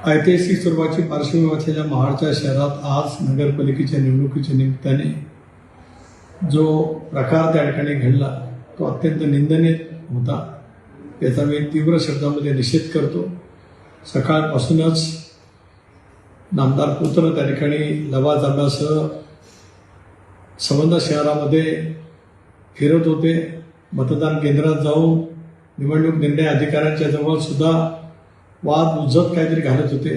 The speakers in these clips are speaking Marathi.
ऐतिहासिक स्वरूपाची पार्श्वभूमी असलेल्या महाडच्या शहरात आज नगरपालिकेच्या निवडणुकीच्या निमित्ताने जो प्रकार त्या ठिकाणी घडला तो अत्यंत निंदनीय होता. त्याचा मी तीव्र शब्दामध्ये निषेध करतो. सकाळपासूनच नामदार पुत्र त्या ठिकाणी लवाजमासह संबंध शहरामध्ये फिरत होते. मतदान केंद्रात जाऊन निवडणूक निर्णय अधिकाऱ्यांच्या जवळ सुद्धा वाद उज्जत काहीतरी घालत होते.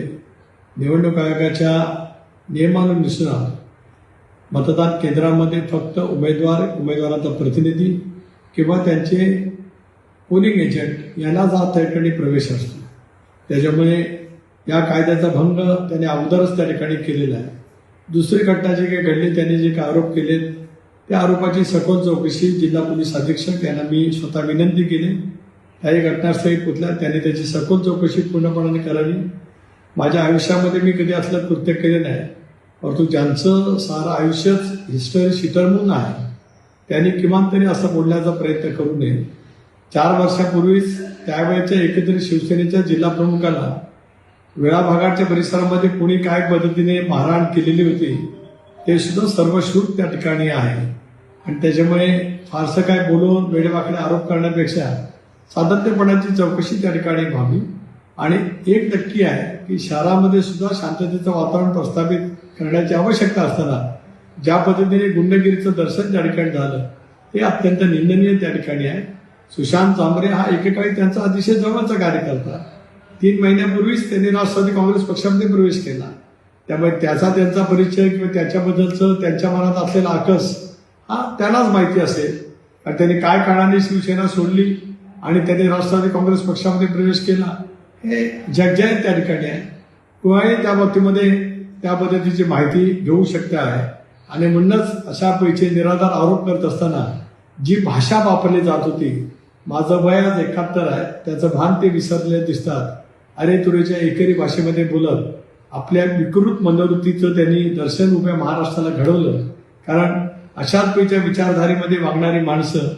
निवडणूक आयोगाच्या नियमानुसार मतदान केंद्रामध्ये फक्त उमेदवाराचा प्रतिनिधी किंवा त्यांचे पोलिंग एजंट यांना त्या ठिकाणी प्रवेश असतो. त्याच्यामुळे या कायद्याचा भंग त्याने अगोदरच त्या ठिकाणी केलेला आहे. दुसरी घटना जी काही घडली, त्यांनी जे काही आरोप केलेत त्या आरोपाची सखोल चौकशी जिल्हा पोलीस अधीक्षक यांना मी स्वतः विनंती केली. त्याही घटनास्थळी पोचल्या, त्यांनी त्याची सखोल चौकशी पूर्णपणे करावी. माझ्या आयुष्यामध्ये मी कधी असलं कृत्य केलं नाही, परंतु ज्यांचं सारं आयुष्यच हिस्टरी शिटरमून आहे त्यांनी किमान तरी असं बोलण्याचा प्रयत्न करू नये. 4 वर्षापूर्वीच त्यावेळेच्या एकत्रित शिवसेनेच्या जिल्हा प्रमुखाला वेळा भागाच्या परिसरामध्ये कोणी काय पद्धतीने मारहाण केलेली होती ते सुद्धा सर्वश्रुत त्या ठिकाणी आहे. आणि त्याच्यामुळे फारसं काय बोलून वेडेवाकडे आरोप करण्यापेक्षा सातत्यपणाची चौकशी त्या ठिकाणी व्हावी. आणि एक नक्की आहे की शहरामध्ये सुद्धा शांततेचं वातावरण प्रस्थापित करण्याची आवश्यकता असताना ज्या पद्धतीने गुंडगिरीचं दर्शन त्या ठिकाणी झालं ते अत्यंत निंदनीय त्या ठिकाणी आहे. सुशांत झांबरे हा एकेकाळी त्यांचा अतिशय जवळचा कार्यकर्ता. 3 महिन्यापूर्वीच त्यांनी राष्ट्रवादी काँग्रेस पक्षामध्ये प्रवेश केला. त्यामुळे त्यांचा परिचय किंवा त्याच्याबद्दलचं त्यांच्या मनात असलेला आकस हा त्यांनाच माहिती असेल. कारण त्यांनी काय कारणाने शिवसेना सोडली आणि त्यांनी राष्ट्रवादी काँग्रेस पक्षामध्ये प्रवेश केला हे जगजाहीर त्या ठिकाणी आहे. कुणाही त्या बाबतीमध्ये त्या पद्धतीची माहिती घेऊ शक्य आहे. आणि म्हणूनच अशा पैसे निराधार आरोप करत असताना जी भाषा वापरली जात होती, माझं वय आज 71 आहे, त्याचं भान ते विसरले दिसतात. अरे तुरेच्या एकेरी भाषेमध्ये बोलत आपल्या विकृत मनोवृत्तीचं त्यांनी दर्शन उभ्या महाराष्ट्राला घडवलं. कारण अशाच पैच्या विचारधारेमध्ये वागणारी माणसं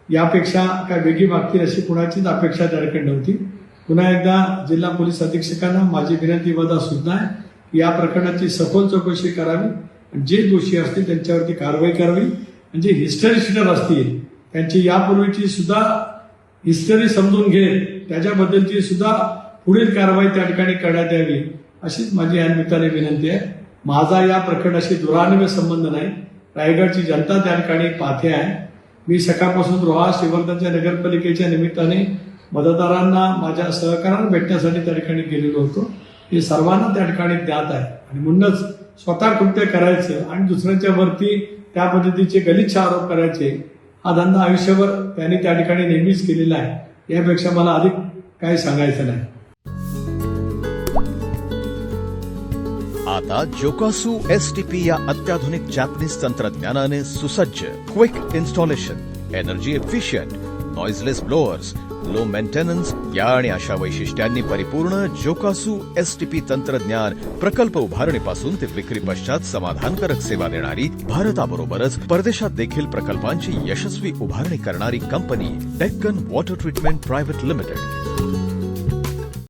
यापेक्षा काय वेगळी वागतील अशी कुणाचीच अपेक्षा त्या ठिकाणी नव्हती. पुन्हा एकदा जिल्हा पोलीस अधीक्षकांना माझी विनंती वजा सुद्धा आहे की या प्रकरणाची सखोल चौकशी करावी. जे दोषी असतील त्यांच्यावरती कारवाई करावी. म्हणजे हिस्टरी शीटर असतील त्यांची यापूर्वीची सुद्धा हिस्टरी समजून घेत त्याच्याबद्दलची सुद्धा पुढील कारवाई त्या ठिकाणी करण्यात यावी अशीच माझी या निमित्ताने विनंती आहे. माझा या प्रकरणाशी दुरान्वय संबंध नाही. रायगडची जनता त्या ठिकाणी पाहते आहे. मी सकाळपासून रोहा श्रीवर्धनच्या नगरपालिकेच्या निमित्ताने मतदारांना माझ्या सहकार्यानं भेटण्यासाठी त्या ठिकाणी गेलेलो होतो. हे सर्वांना त्या ठिकाणी ज्ञात आहे. आणि म्हणूनच स्वतः कृत्य करायचं आणि दुसऱ्यांच्या वरती त्या पद्धतीचे गलिच्छ आरोप करायचे हा धंदा आयुष्यभर त्यांनी त्या ठिकाणी नेहमीच केलेला आहे. यापेक्षा मला अधिक काही सांगायचं नाही. आता जोकासू STP या अत्याधुनिक जॅपनीज तंत्रज्ञानाने सुसज्ज, quick installation, energy efficient, noiseless blowers, low maintenance या आणि अशा वैशिष्ट्यांनी परिपूर्ण जोकासू STP तंत्रज्ञान प्रकल्प उभारणीपासून ते विक्री पश्चात समाधानकारक सेवा देणारी, भारताबरोबरच परदेशात देखील प्रकल्पांची यशस्वी उभारणी करणारी company Deccan water treatment private limited.